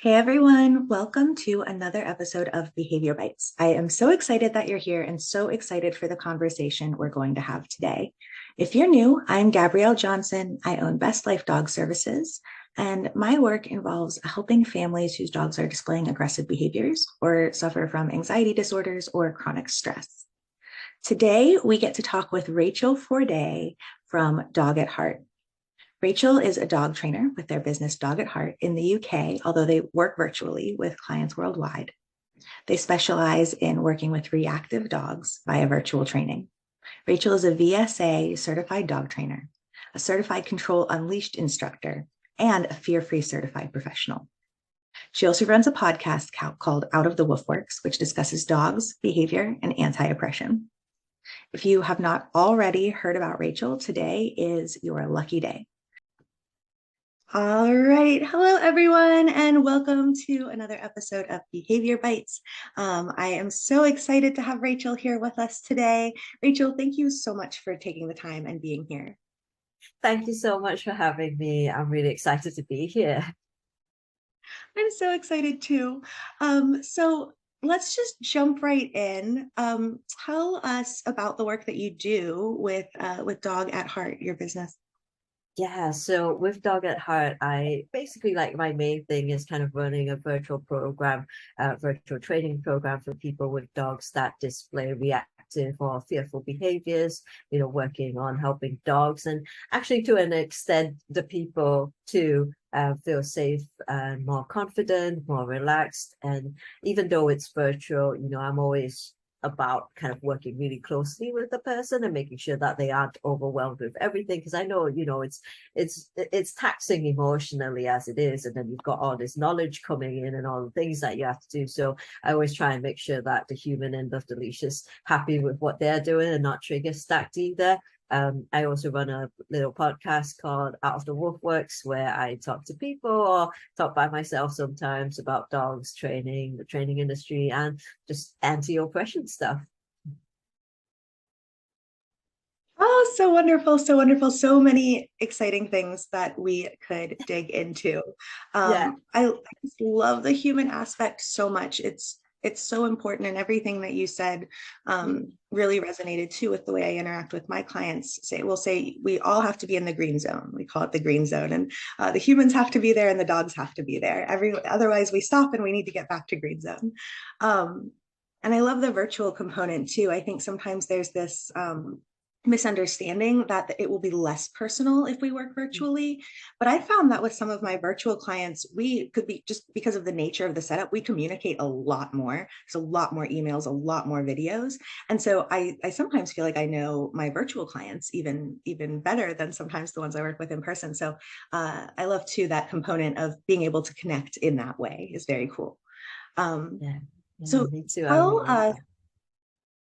Hey everyone, welcome to another episode of Behavior Bites. I am so excited that you're here and so excited for the conversation we're going to have today. If you're new, I'm Gabrielle Johnson. I own Best Life Dog Services, and my work involves helping families whose dogs are displaying aggressive behaviors or suffer from anxiety disorders or chronic stress. Today, we get to talk with Rachel Forday from Dog at Heart. Rachel is a dog trainer with their business Dog at Heart in the UK, although they work virtually with clients worldwide. They specialize in working with reactive dogs via virtual training. Rachel is a VSA certified dog trainer, a certified Control Unleashed instructor, and a fear-free certified professional. She also runs a podcast called Out of the Woofworks, which discusses dogs, behavior, and anti-oppression. If you have not already heard about Rachel, today is your lucky day. All right. Hello, everyone, and welcome to another episode of Behavior Bites. I am so excited to have Rachel here with us today. Rachel, thank you so much for taking the time and being here. Thank you so much for having me. I'm really excited to be here. I'm so excited too. So let's just jump right in. Tell us about the work that you do with Dog at Heart, your business. Yeah, so with Dog at Heart, I basically like my main thing is kind of running a virtual program, virtual training program for people with dogs that display reactive or fearful behaviors, working on helping dogs and actually to an extent the people to feel safe and more confident, more relaxed. And even though it's virtual, I'm always about kind of working really closely with the person and making sure that they aren't overwhelmed with everything, because I know it's taxing emotionally as it is, and then you've got all this knowledge coming in and all the things that you have to do. So I always try and make sure that the human end of the leash is happy with what they're doing and not trigger stacked either. I also run a little podcast called Out of the Woofworks, where I talk to people or talk by myself sometimes about dogs, training, the training industry, and just anti-oppression stuff. Oh, so wonderful, so wonderful. So many exciting things that we could dig into. Yeah. I just love the human aspect so much. It's so important, and everything that you said really resonated too with the way I interact with my clients. We'll say we all have to be in the green zone. We call it the green zone, and the humans have to be there, and the dogs have to be there. Otherwise, we stop, and we need to get back to green zone. And I love the virtual component too. I think sometimes there's this misunderstanding that it will be less personal if we work virtually. But I found that with some of my virtual clients, we could be, just because of the nature of the setup, we communicate a lot more. There's a lot more emails, a lot more videos. And so I sometimes feel like I know my virtual clients even better than sometimes the ones I work with in person. So I love too that component of being able to connect in that way is very cool. Um, Yeah, yeah, so me too. I tell really like us,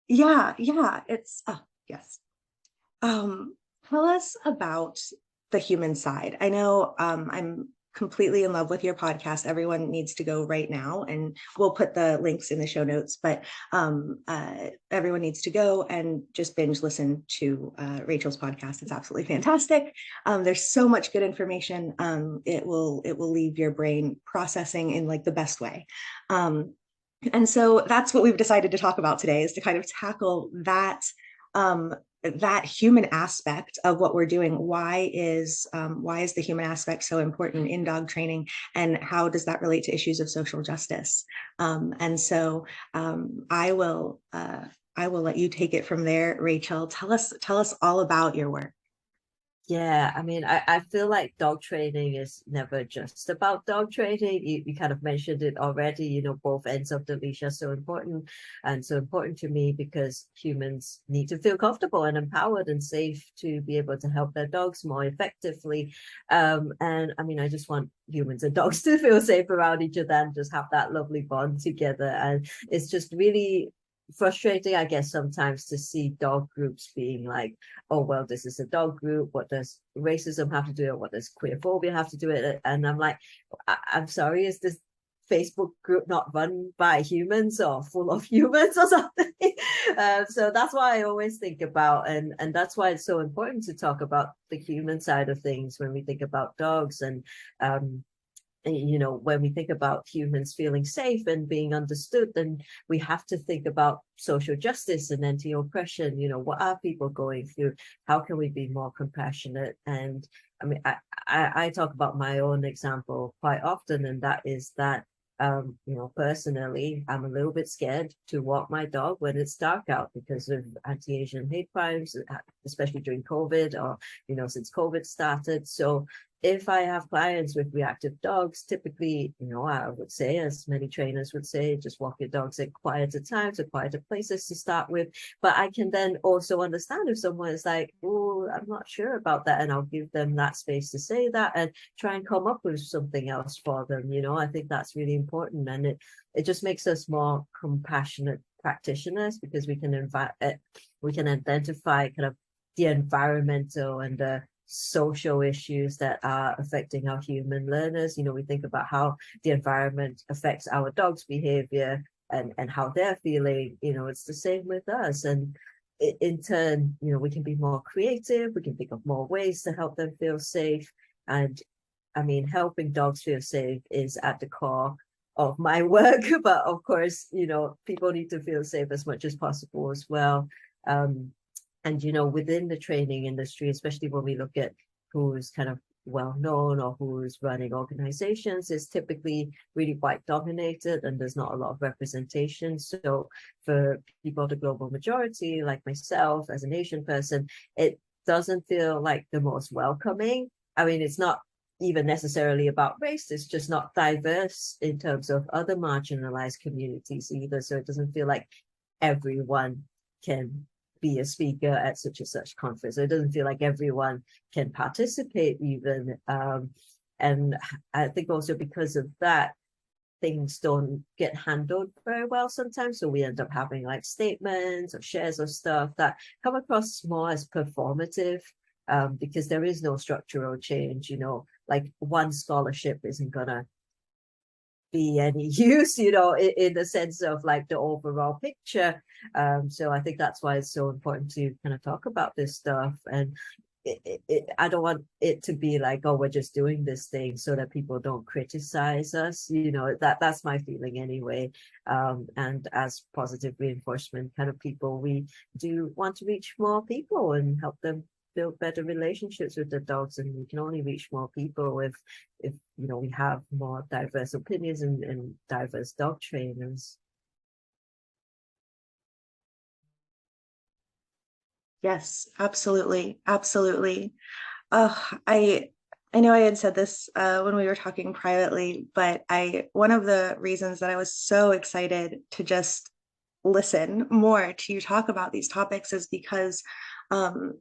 that. yeah, it's, oh, yes. Um, Tell us about the human side. I know I'm completely in love with your podcast. Everyone needs to go right now, and we'll put the links in the show notes. But everyone needs to go and just binge listen to Rachel's podcast. It's absolutely fantastic. There's so much good information. It will leave your brain processing in like the best way. And so that's what we've decided to talk about today, is to kind of tackle um, that human aspect of what we're doing. Why is the human aspect so important in dog training, and how does that relate to issues of social justice? And so I will let you take it from there, Rachel. Tell us all about your work. Yeah, I mean, I feel like dog training is never just about dog training. You kind of mentioned it already, both ends of the leash are so important, and so important to me because humans need to feel comfortable and empowered and safe to be able to help their dogs more effectively. And I mean, I just want humans and dogs to feel safe around each other and just have that lovely bond together. And it's just really frustrating, I guess, sometimes to see dog groups being like, oh, well, this is a dog group. What does racism have to do it? What does queer phobia have to do it? And I'm like, I'm sorry, is this Facebook group not run by humans or full of humans or something? So that's why I always think about, and that's why it's so important to talk about the human side of things when we think about dogs. And you know, when we think about humans feeling safe and being understood, then we have to think about social justice and anti-oppression. You know, what are people going through? How can we be more compassionate? And I mean, I talk about my own example quite often, and that is that you know, personally, I'm a little bit scared to walk my dog when it's dark out because of anti-Asian hate crimes, especially during COVID or, you know, since COVID started. So if I have clients with reactive dogs, typically, you know, I would say, as many trainers would say, just walk your dogs at quieter times or quieter places to start with. But I can then also understand if someone is like, oh, I'm not sure about that. And I'll give them that space to say that and try and come up with something else for them. You know, I think that's really important. And it just makes us more compassionate practitioners because we can identify kind of the environmental and the social issues that are affecting our human learners. You know, we think about how the environment affects our dog's behavior and how they're feeling. You know, it's the same with us. And in turn, you know, we can be more creative. We can think of more ways to help them feel safe. And I mean, helping dogs feel safe is at the core of my work. But of course, you know, people need to feel safe as much as possible as well. And, you know, within the training industry, especially when we look at who's kind of well known or who's running organizations, is typically really white dominated and there's not a lot of representation. So for people, the global majority, like myself as an Asian person, it doesn't feel like the most welcoming. I mean, it's not even necessarily about race, it's just not diverse in terms of other marginalized communities either. So it doesn't feel like everyone can be a speaker at such and such conference. So it doesn't feel like everyone can participate even. And I think also because of that, things don't get handled very well sometimes. So we end up having like statements or shares of stuff that come across more as performative, because there is no structural change. You know, like one scholarship isn't gonna be any use, you know, in the sense of like the overall picture. So I think that's why it's so important to kind of talk about this stuff. And I don't want it to be like, oh, we're just doing this thing so that people don't criticize us. You know, that's my feeling anyway. And as positive reinforcement kind of people, we do want to reach more people and help them build better relationships with the dogs, and we can only reach more people if you know, we have more diverse opinions and diverse dog trainers. Yes, absolutely. Absolutely. Oh, I know I had said this when we were talking privately, but one of the reasons that I was so excited to just listen more to you talk about these topics is because um,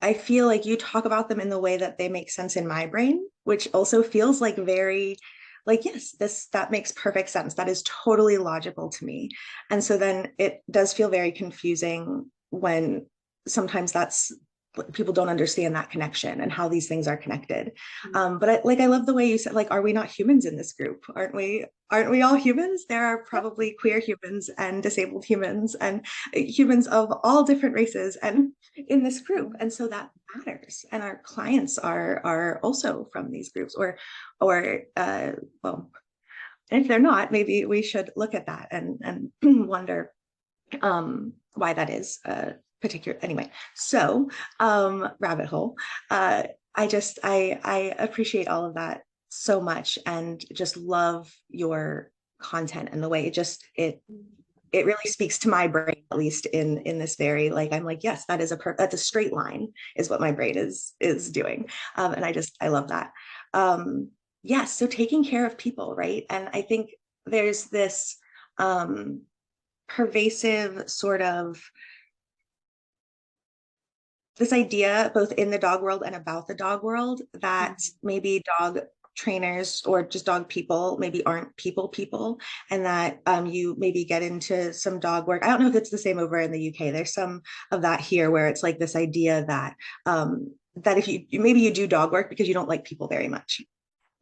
I feel like you talk about them in the way that they make sense in my brain, which also feels like very like, yes, that makes perfect sense. That is totally logical to me. And so then it does feel very confusing when sometimes that's people don't understand that connection and how these things are connected. But I love the way you said, like, are we not humans in this group? Aren't we all humans? There are probably queer humans and disabled humans and humans of all different races and in this group. And so that matters. And our clients are also from these groups or well, and if they're not, maybe we should look at that and wonder why that is particular. Anyway, so rabbit hole. I appreciate all of that so much and just love your content and the way it really speaks to my brain, at least in this very, like, I'm like, yes, that's a straight line is what my brain is doing. And I love that. Yes, so taking care of people, right? And I think there's this pervasive sort of this idea both in the dog world and about the dog world that maybe dog trainers or just dog people maybe aren't people and that you maybe get into some dog work. I don't know if it's the same over in the UK. There's some of that here where it's like this idea that that if you maybe you do dog work because you don't like people very much.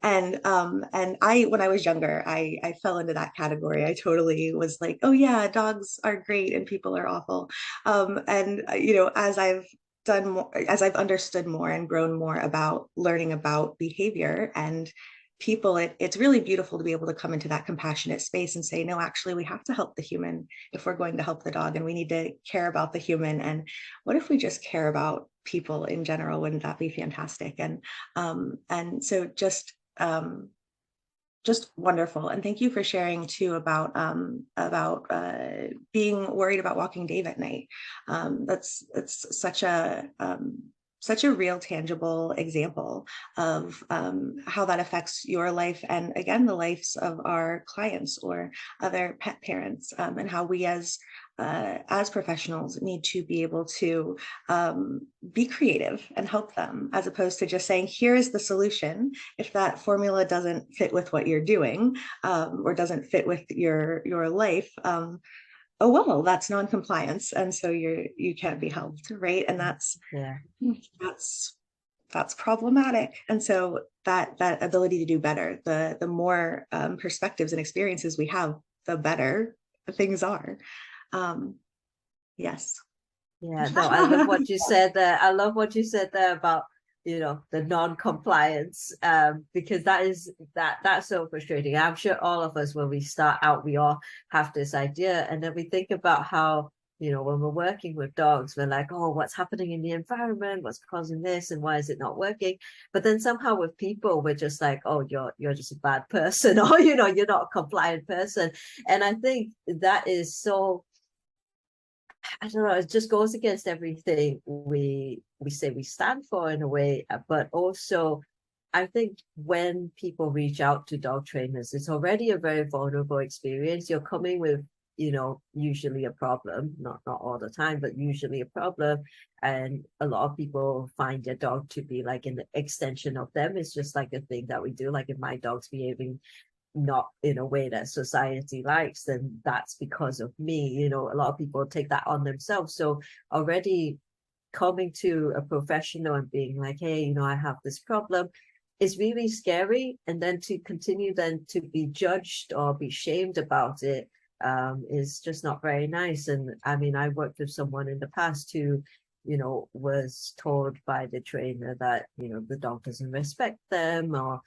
And I when I was younger, I fell into that category. I totally was like, oh yeah, dogs are great and people are awful. And you know, as I've done more, as I've understood more and grown more about learning about behavior and people, it's really beautiful to be able to come into that compassionate space and say, no, actually, we have to help the human if we're going to help the dog, and we need to care about the human. And what if we just care about people in general? Wouldn't that be fantastic? And so just wonderful. And thank you for sharing too about being worried about walking Dave at night. That's such a real, tangible example of how that affects your life, and again, the lives of our clients or other pet parents, and how we as professionals need to be able to be creative and help them, as opposed to just saying, here is the solution. If that formula doesn't fit with what you're doing, or doesn't fit with your life, oh well, that's non-compliance, and so you can't be helped, right? And Yeah. that's that's problematic. And so that ability to do better, the more perspectives and experiences we have, the better things are. Yes. Yeah, no, I love what you said there. I love what you said there about, the non-compliance, because that's so frustrating. I'm sure all of us, when we start out, we all have this idea, and then we think about how, when we're working with dogs, we're like, oh, what's happening in the environment? What's causing this, and why is it not working? But then somehow with people, we're just like, oh, you're just a bad person, or you're not a compliant person. And I think that is so, I don't know, it just goes against everything we say we stand for in a way. But also, I think when people reach out to dog trainers, it's already a very vulnerable experience. You're coming with, usually a problem, not all the time, but usually a problem. And a lot of people find their dog to be like an extension of them. It's just like a thing that we do. Like if my dog's behaving not in a way that society likes, then that's because of me. A lot of people take that on themselves. So already coming to a professional and being like, hey, I have this problem, is really scary. And then to continue then to be judged or be shamed about it, is just not very nice. And I mean, I worked with someone in the past who, was told by the trainer that, the dog doesn't respect them, or,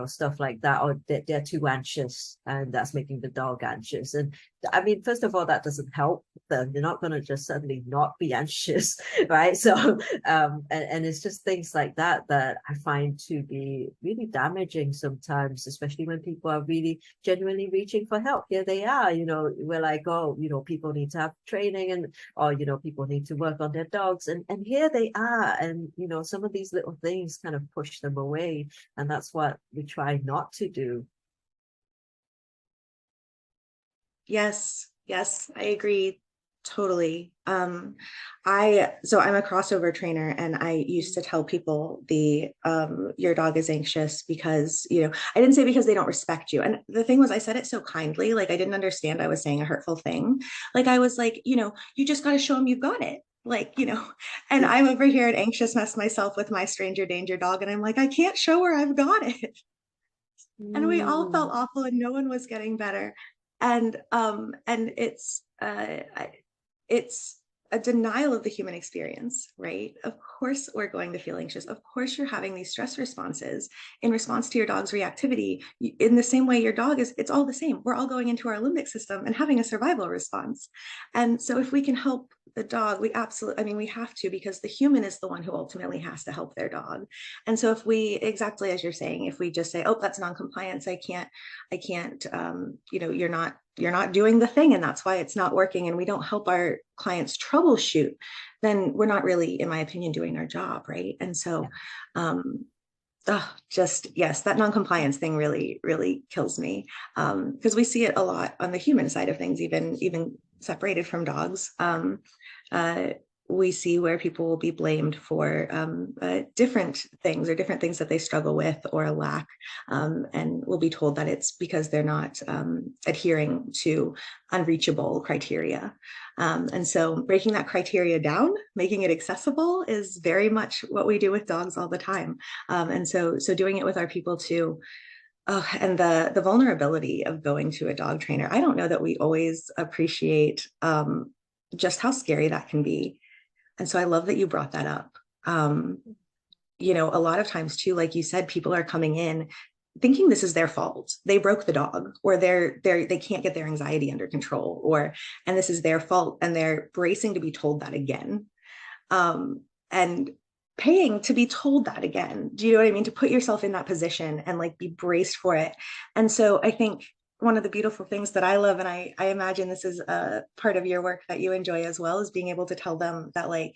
stuff like that, or they're too anxious and that's making the dog anxious. And I mean, first of all, that doesn't help them. They're not going to just suddenly not be anxious, right? So, and it's just things like that I find to be really damaging sometimes, especially when people are really genuinely reaching for help. Here they are, we're like, oh, people need to have training, and or people need to work on their dogs, and here they are, and some of these little things kind of push them away, and that's what we try not to do. Yes, yes, I agree totally. I'm a crossover trainer, and I used to tell people your dog is anxious because, I didn't say because they don't respect you. And the thing was, I said it so kindly, like I didn't understand I was saying a hurtful thing. Like I was like, you just got to show them you've got it. Like, and I'm over here an anxious mess myself with my stranger danger dog. And I'm like, I can't show her I've got it. And we all felt Mm. awful, and no one was getting better. And it's a denial of the human experience, right? Of course we're going to feel anxious. Of course you're having these stress responses in response to your dog's reactivity. In the same way your dog is, it's all the same. We're all going into our limbic system and having a survival response. And so if we can help the dog, we absolutely, I mean, we have to, because the human is the one who ultimately has to help their dog. And so if we, exactly as you're saying, if we just say, oh, that's non-compliance, I can't, you're not doing the thing, and that's why it's not working, and we don't help our clients troubleshoot, then we're not really, in my opinion, doing our job, right? And so just yes, that non-compliance thing really really kills me, because we see it a lot on the human side of things, even separated from dogs. Uh, we see where people will be blamed for different things, or different things that they struggle with or lack, and will be told that it's because they're not adhering to unreachable criteria. And so breaking that criteria down, making it accessible, is very much what we do with dogs all the time. And so doing it with our people too. Oh, and the vulnerability of going to a dog trainer. I don't know that we always appreciate just how scary that can be. And so I love that you brought that up. A lot of times too, like you said, people are coming in thinking this is their fault. They broke the dog, or they can't get their anxiety under control, or and this is their fault, and they're bracing to be told that again. And paying to be told that again. Do you know what I mean? To put yourself in that position and like be braced for it. And so I think one of the beautiful things that I love, and I imagine this is a part of your work that you enjoy as well, is being able to tell them that like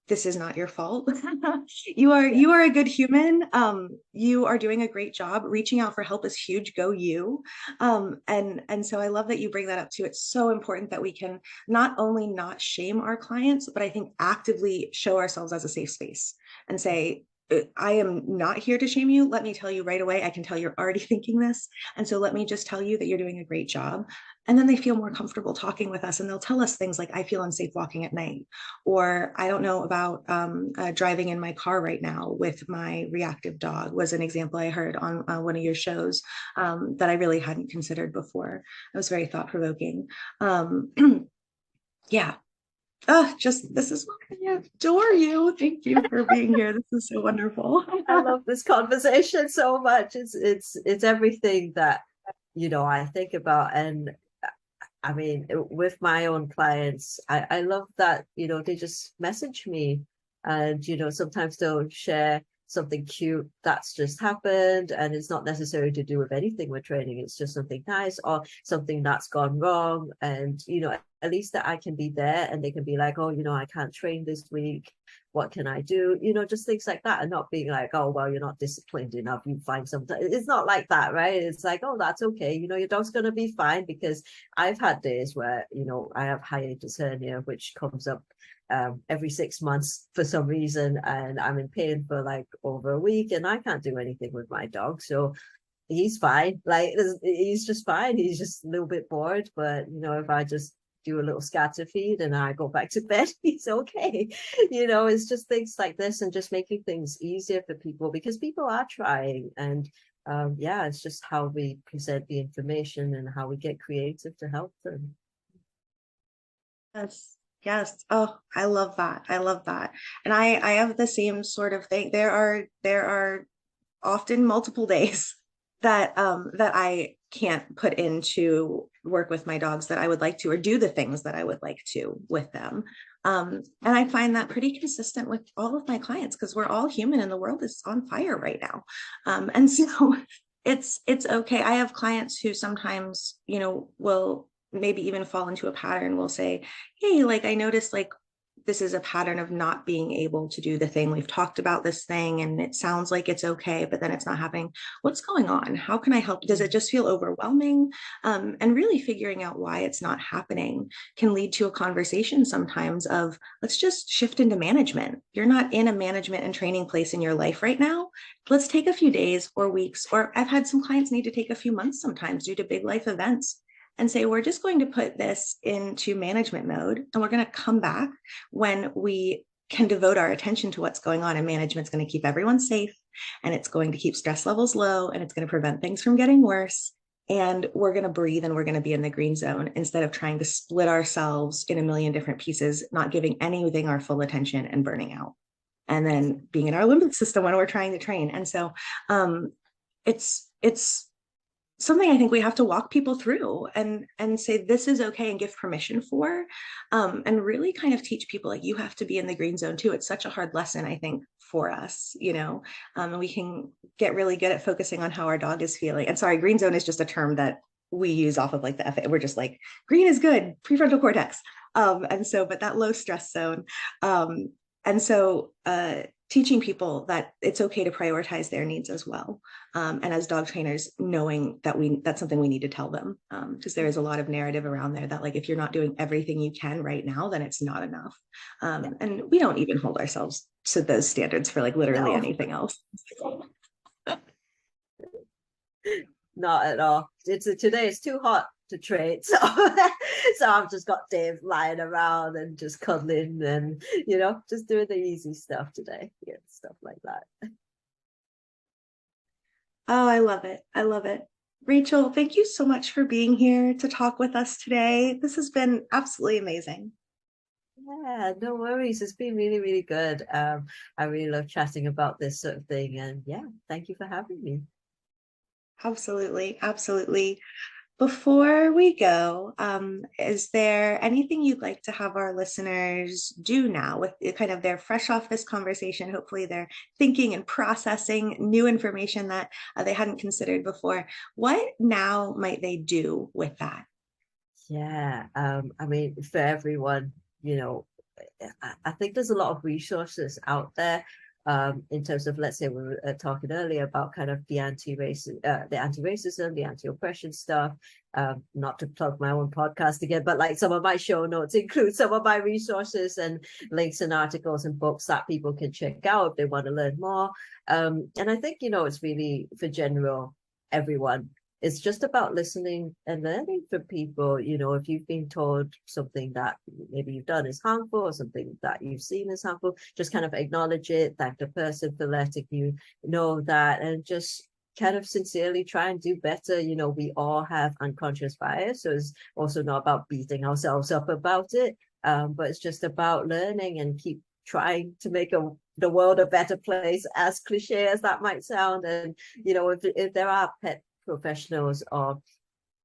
this is not your fault. Yeah. You are a good human. You are doing a great job. Reaching out for help is huge. Go you. And so I love that you bring that up too. It's so important that we can not only not shame our clients, but I think actively show ourselves as a safe space and say, I am not here to shame you. Let me tell you right away. I can tell you're already thinking this. And so let me just tell you that you're doing a great job. And then they feel more comfortable talking with us, and they'll tell us things like, I feel unsafe walking at night, or I don't know about driving in my car right now with my reactive dog, was an example I heard on one of your shows that I really hadn't considered before. It was very thought provoking. Um, yeah. Just this is why I adore you. Thank you for being here. This is so wonderful. I love this conversation so much. It's everything that, I think about. And I mean, with my own clients, I love that, they just message me, and, sometimes they'll share something cute that's just happened, and it's not necessary to do with anything with training. It's just something nice or something that's gone wrong. And, at least that I can be there, and they can be like, oh, I can't train this week. What can I do? Just things like that, and not being like, oh, well, you're not disciplined enough. You find something. It's not like that, right? It's like, oh, that's okay. Your dog's going to be fine, because I've had days where, I have hiatus hernia, which comes up every 6 months for some reason, and I'm in pain for like over a week, and I can't do anything with my dog. So he's fine. Like, he's just fine. He's just a little bit bored. But, if I just do a little scatter feed and I go back to bed, he's okay. It's just things like this, and just making things easier for people, because people are trying. And yeah, it's just how we present the information and how we get creative to help them. Yes. Yes. Oh, I love that. I love that. And I have the same sort of thing. There are often multiple days that I can't put into work with my dogs that I would like to, or do the things that I would like to with them. And I find that pretty consistent with all of my clients, because we're all human and the world is on fire right now. And so it's okay. I have clients who sometimes, will maybe even fall into a pattern. Will say, hey, like I noticed like this is a pattern of not being able to do the thing. We've talked about this thing and it sounds like it's okay, but then it's not happening. What's going on? How can I help? Does it just feel overwhelming? And really figuring out why it's not happening can lead to a conversation sometimes of, let's just shift into management. You're not in a management and training place in your life right now. Let's take a few days or weeks, or I've had some clients need to take a few months sometimes due to big life events, and say, we're just going to put this into management mode, and we're going to come back when we can devote our attention to what's going on. And management's going to keep everyone safe, and it's going to keep stress levels low, and it's going to prevent things from getting worse. And we're going to breathe, and we're going to be in the green zone, instead of trying to split ourselves in a million different pieces, not giving anything our full attention, and burning out, and then being in our limbic system when we're trying to train. And so it's something I think we have to walk people through, and say this is okay, and give permission for, and really kind of teach people like, you have to be in the green zone too. It's such a hard lesson, I think, for us, and we can get really good at focusing on how our dog is feeling. And sorry, green zone is just a term that we use off of like the FA. We're just like, green is good, prefrontal cortex. And so, but that low stress zone. And so teaching people that it's okay to prioritize their needs as well. And as dog trainers, knowing that that's something we need to tell them, because there is a lot of narrative around there that like, if you're not doing everything you can right now, then it's not enough. And we don't even hold ourselves to those standards for like literally No, anything else. not at all. Today it's too hot to trade, so so I've just got Dave lying around and just cuddling, and just doing the easy stuff today. Yeah, stuff like that. Oh, I love it. I love it. Rachel, thank you so much for being here to talk with us today. This has been absolutely amazing. Yeah, no worries. It's been really, really good. I really love chatting about this sort of thing, and yeah, thank you for having me. Absolutely. Absolutely. Before we go, is there anything you'd like to have our listeners do now with kind of they're fresh off this conversation? Hopefully, they're thinking and processing new information that they hadn't considered before. What now might they do with that? Yeah, I mean, for everyone, you know, I think there's a lot of resources out there in terms of, let's say we were talking earlier about kind of the anti-racism, the anti-oppression stuff. Not to plug my own podcast again, but like some of my show notes include some of my resources and links and articles and books that people can check out if they want to learn more. And I think, you know, it's really for general everyone. It's just about listening and learning from people. You know, if you've been told something that maybe you've done is harmful or something that you've seen is harmful, just kind of acknowledge it, thank the person for letting you know that, and just kind of sincerely try and do better. You know, we all have unconscious bias, so it's also not about beating ourselves up about it, but it's just about learning and keep trying to make the world a better place, as cliche as that might sound. And, you know, if there are pet professionals or,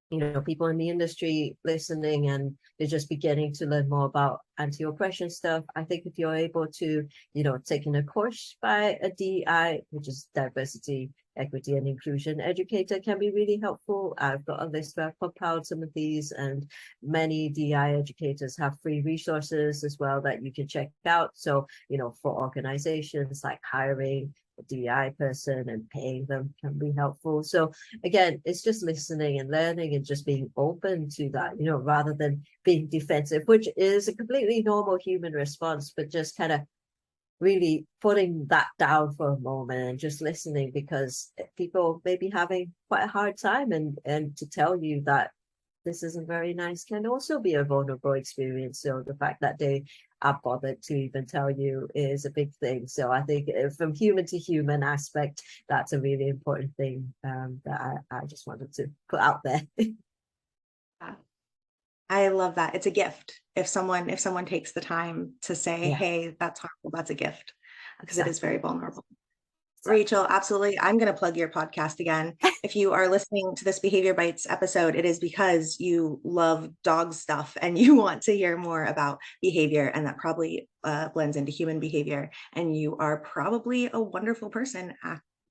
you know, people in the industry listening and they're just beginning to learn more about anti-oppression stuff, I think if you're able to, you know, taking a course by a DEI, which is diversity, equity and inclusion educator, can be really helpful. I've got a list where I've compiled some of these, and many DEI educators have free resources as well that you can check out. So, you know, for organizations like hiring a DEI person and paying them can be helpful. So again, it's just listening and learning and just being open to that, you know, rather than being defensive, which is a completely normal human response, but just kind of really putting that down for a moment and just listening, because people may be having quite a hard time, and to tell you that this isn't very nice can also be a vulnerable experience. So the fact that they are bothered to even tell you is a big thing. So I think from human to human aspect, that's a really important thing that I just wanted to put out there. Yeah, I love that. It's a gift. If someone takes the time to say, Yeah, hey, that's harmful, that's a gift because it is very exactly. vulnerable. Exactly. Rachel, absolutely. I'm going to plug your podcast again. If you are listening to this Behavior Bites episode, it is because you love dog stuff and you want to hear more about behavior, and that probably blends into human behavior. And you are probably a wonderful person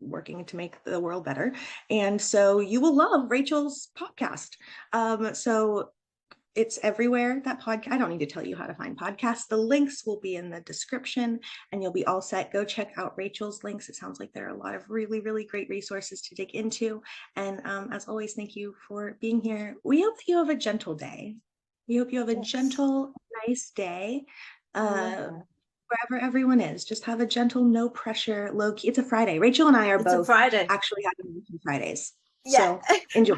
working to make the world better. And so you will love Rachel's podcast. So it's everywhere that podcast. I don't need to tell you how to find podcasts. The links will be in the description and you'll be all set. Go check out Rachel's links. It sounds like there are a lot of really, really great resources to dig into. And as always, thank you for being here. We hope that you have a gentle day. We hope you have a Yes, gentle, nice day. I love Uh, that. Wherever everyone is, just have a gentle, no pressure, low key. It's a Friday. Rachel and I are It's a both Friday. actually having Fridays. Yeah. So enjoy.